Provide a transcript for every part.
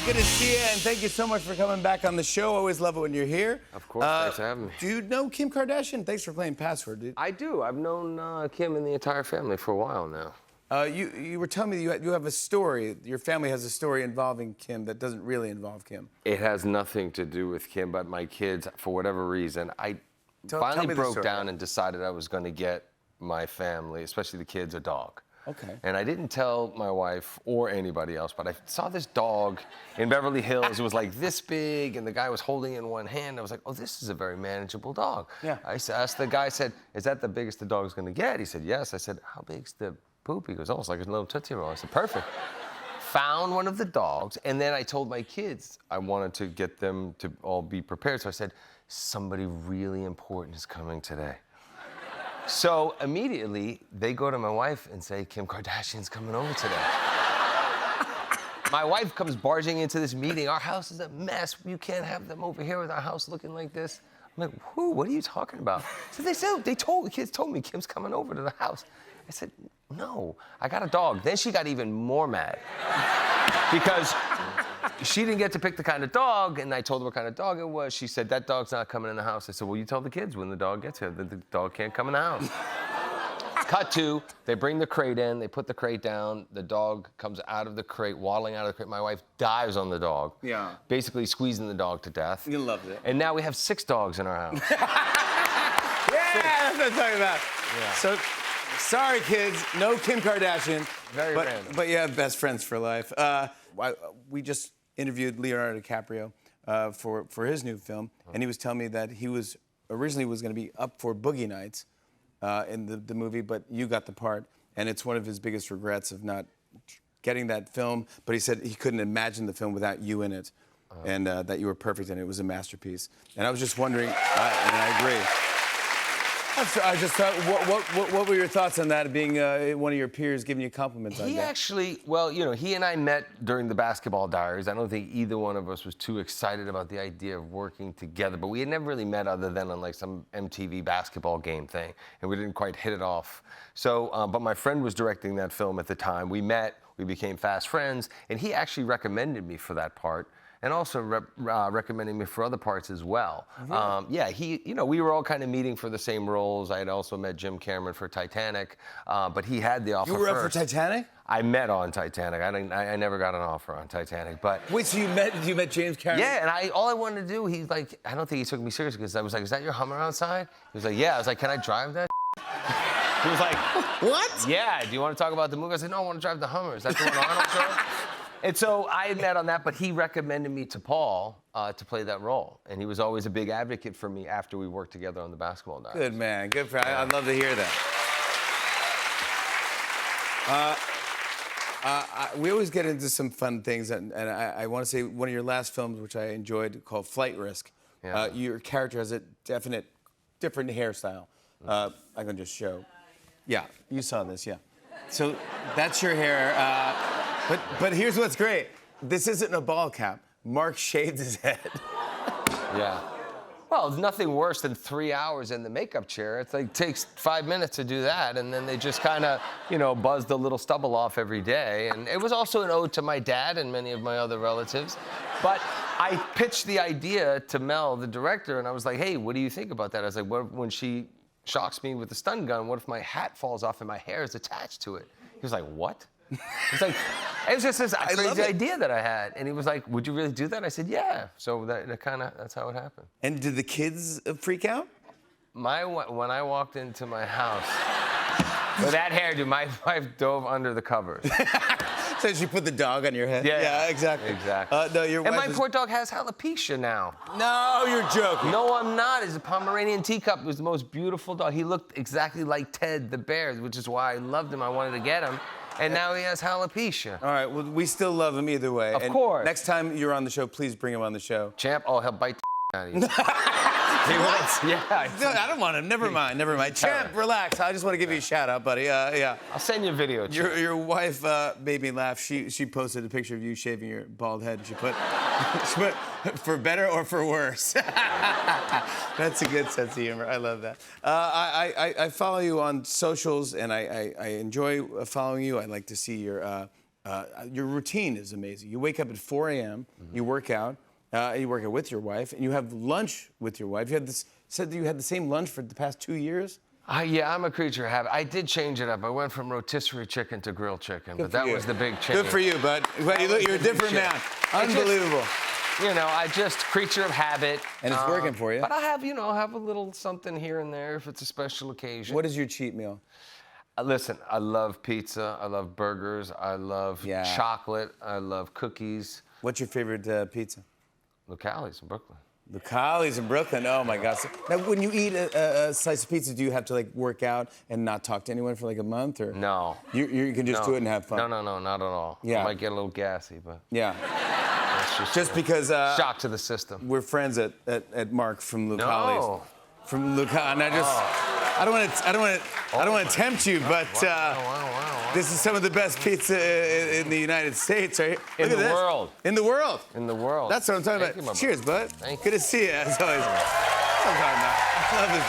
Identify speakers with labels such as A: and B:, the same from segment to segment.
A: Good to see you, and thank you so much for coming back on the show. Always love it when you're here.
B: Of course, thanks for having me.
A: Do you know Kim Kardashian? Thanks for playing Password, dude.
B: I do. I've known Kim and the entire family for a while now.
A: You were telling me you have a story. Your family has a story involving Kim that doesn't really involve Kim.
B: It has nothing to do with Kim, but my kids, for whatever reason, I
A: tell
B: finally
A: me the
B: broke
A: story.
B: down and decided I was going to get my family, especially the kids, a dog.
A: Okay.
B: And I didn't tell my wife or anybody else, but I saw this dog in Beverly Hills. It was like this big, and the guy was holding it in one hand. I was like, oh, this is a very manageable dog.
A: Yeah.
B: I asked the guy, I said, is that the biggest the dog's gonna get? He said, yes. I said, how big's the poop? He goes, oh, it's like a little Tootsie Roll. I said, perfect. Found one of the dogs, and then I told my kids I wanted to get them to all be prepared. So I said, somebody really important is coming today. So immediately, they go to my wife and say, Kim Kardashian's coming over today. My wife comes barging into this meeting. Our house is a mess. You can't have them over here with our house looking like this. I'm like, who? What are you talking about? So the kids told me Kim's coming over to the house. I said, no, I got a dog. Then she got even more mad because she didn't get to pick the kind of dog, and I told her what kind of dog it was. She said, that dog's not coming in the house. I said, well, you tell the kids when the dog gets here that the dog can't come in the house. Cut to, they bring the crate in, they put the crate down, the dog comes out of the crate, waddling out of the crate. My wife dives on the dog.
A: Yeah.
B: Basically squeezing the dog to death.
A: You loved it.
B: And now we have 6 dogs in our house.
A: Yeah, that's what I'm talking about.
B: Yeah.
A: So, sorry, kids, no Kim Kardashian.
B: Very random.
A: But you have best friends for life. We just interviewed Leonardo DiCaprio for his new film, and he was telling me that he was originally going to be up for Boogie Nights in the movie, but you got the part, and it's one of his biggest regrets of not getting that film. But he said he couldn't imagine the film without you in it, and that you were perfect in it. It was a masterpiece. And I was just wondering, and I agree. I just thought, what were your thoughts on that, being one of your peers giving you compliments on that?
B: He actually, well, you know, he and I met during the Basketball Diaries. I don't think either one of us was too excited about the idea of working together, but we had never really met other than on like some MTV basketball game thing, and we didn't quite hit it off. So, but my friend was directing that film at the time. We met, we became fast friends, and he actually recommended me for that part. And also recommending me for other parts as well.
A: Really?
B: Yeah, we were all kind of meeting for the same roles. I had also met Jim Cameron for Titanic, but he had the offer
A: You were up
B: first.
A: for Titanic?
B: I met on Titanic. I never got an offer on Titanic, but.
A: Wait, so you met James Cameron?
B: Yeah, and all I wanted to do, he's like, I don't think he took me seriously because I was like, is that your Hummer outside? He was like, yeah. I was like, can I drive that? He was like,
A: what?
B: Yeah, do you want to talk about the movie? I said, no, I want to drive the Hummer. Is that the one Arnold drove? And so I had met on that, but he recommended me to Paul to play that role. And he was always a big advocate for me after we worked together on the Basketball Diaries.
A: Good man, good for I'd love to hear that. We always get into some fun things, and I want to say one of your last films, which I enjoyed, called Flight Risk.
B: Yeah.
A: Your character has a different hairstyle. I can just show. Yeah, you saw this, yeah. So that's your hair. But here's what's great. This isn't a ball cap. Mark shaved his head.
B: Yeah. Well, it's nothing worse than 3 hours in the makeup chair. It's like takes 5 minutes to do that, and then they just kind of, buzz the little stubble off every day. And it was also an ode to my dad and many of my other relatives. But I pitched the idea to Mel, the director, and I was like, hey, what do you think about that? I was like, what, when she shocks me with the stun gun, what if my hat falls off and my hair is attached to it? He was like, what? It's like, it was just this crazy idea that I had. And he was like, would you really do that? I said, yeah. So that's how it happened.
A: And did the kids freak out?
B: When I walked into my house, with that hairdo, my wife dove under the covers.
A: So she put the dog on your head?
B: Yeah,
A: exactly.
B: Exactly.
A: No, your
B: and
A: wife
B: my poor dog has alopecia now.
A: No, you're joking.
B: No, I'm not. He's a Pomeranian teacup. He was the most beautiful dog. He looked exactly like Ted the bear, which is why I loved him. I wanted to get him. And now he has alopecia.
A: All right, well, we still love him either way.
B: Of course.
A: Next time you're on the show, please bring him on the show.
B: Champ, he'll bite the out of you.
A: What?
B: Yeah.
A: No, I don't want him. Never mind. Champ, relax. I just want to give you a shout out, buddy. Yeah.
B: I'll send you a video.
A: Your wife made me laugh. She posted a picture of you shaving your bald head. She put for better or for worse. That's a good sense of humor. I love that. I follow you on socials, and I enjoy following you. I like to see your your routine is amazing. You wake up at 4 a.m., you work out with your wife, and you have lunch with your wife. Said that you had the same lunch for the past 2 years?
B: Yeah, I'm a creature of habit. I did change it up. I went from rotisserie chicken to grilled chicken, but that was the big change.
A: Good for you, bud. You're a different man. Unbelievable.
B: I just creature of habit.
A: And it's working for you.
B: But I have a little something here and there if it's a special occasion.
A: What is your cheat meal?
B: Listen, I love pizza. I love burgers. I love chocolate. I love cookies.
A: What's your favorite pizza?
B: Lucali's in Brooklyn.
A: Lucali's in Brooklyn. Oh my gosh. Now, when you eat a slice of pizza, do you have to like work out and not talk to anyone for like a month, or
B: no?
A: You can just do it and have fun.
B: No, not at all.
A: Yeah.
B: I might get a little gassy, but
A: yeah.
B: That's
A: just because
B: shock to the system.
A: We're friends at Mark from Lucali's.
B: No.
A: From Lucali's, and I don't want to tempt you, but this is some of the best pizza in the United States, right?
B: In the world.
A: In the world.
B: In the world.
A: That's what I'm talking about.
B: You,
A: cheers, bud.
B: Thank you.
A: Good to see you, as always. That's what I'm talking about. I love this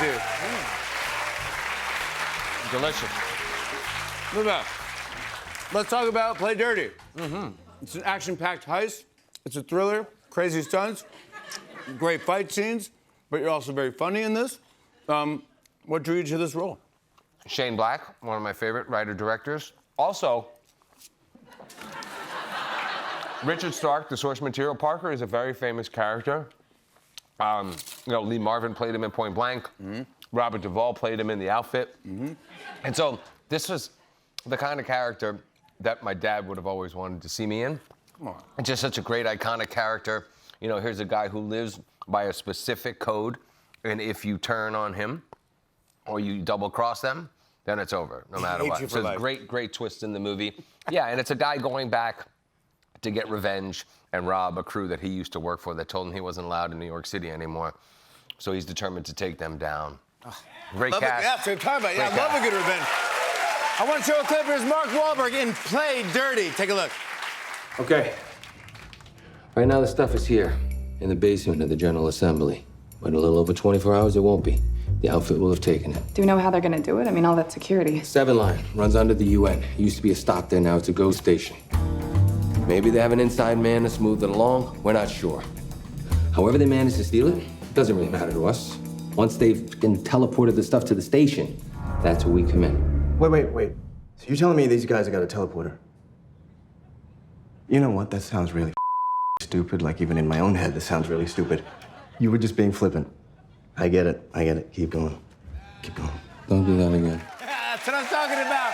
A: dude.
B: Delicious.
A: Move on. Let's talk about Play Dirty. It's an action-packed heist. It's a thriller, crazy stunts, great fight scenes, but you're also very funny in this. What drew you to this role?
B: Shane Black, one of my favorite writer-directors. Also, Richard Stark, the source material. Parker is a very famous character. Lee Marvin played him in Point Blank. Robert Duvall played him in The Outfit. And so this was the kind of character that my dad would have always wanted to see me in.
A: Come on.
B: It's just such a great, iconic character. Here's a guy who lives by a specific code, and if you turn on him or you double-cross them, then it's over, no matter what. So it's a great twist in the movie. Yeah, and it's a guy going back to get revenge and rob a crew that he used to work for that told him he wasn't allowed in New York City anymore. So he's determined to take them down. Great cast.
A: Yeah, so talk about it. Yeah, I love a good revenge. I want to show a clip. Here's Mark Wahlberg in Play Dirty. Take a look.
C: Okay. Right now the stuff is here, in the basement of the General Assembly. But in a little over 24 hours, it won't be. The outfit will have taken it.
D: Do you know how they're gonna do it? I mean, all that security.
C: 7 Line runs under the UN. Used to be a stop there, now it's a ghost station. Maybe they have an inside man to smooth it along. We're not sure. However they managed to steal it, doesn't really matter to us. Once they've teleported the stuff to the station, that's where we come in.
E: Wait. So you're telling me these guys have got a teleporter? You know what? That sounds really stupid. Like, even in my own head, this sounds really stupid. You were just being flippant. I get it. Keep going.
C: Don't do that again.
A: That's what I'm talking about.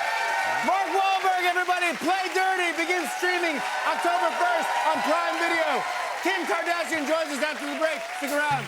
A: Mark Wahlberg, everybody, Play Dirty begins streaming October 1st on Prime Video. Kim Kardashian joins us after the break. Stick around.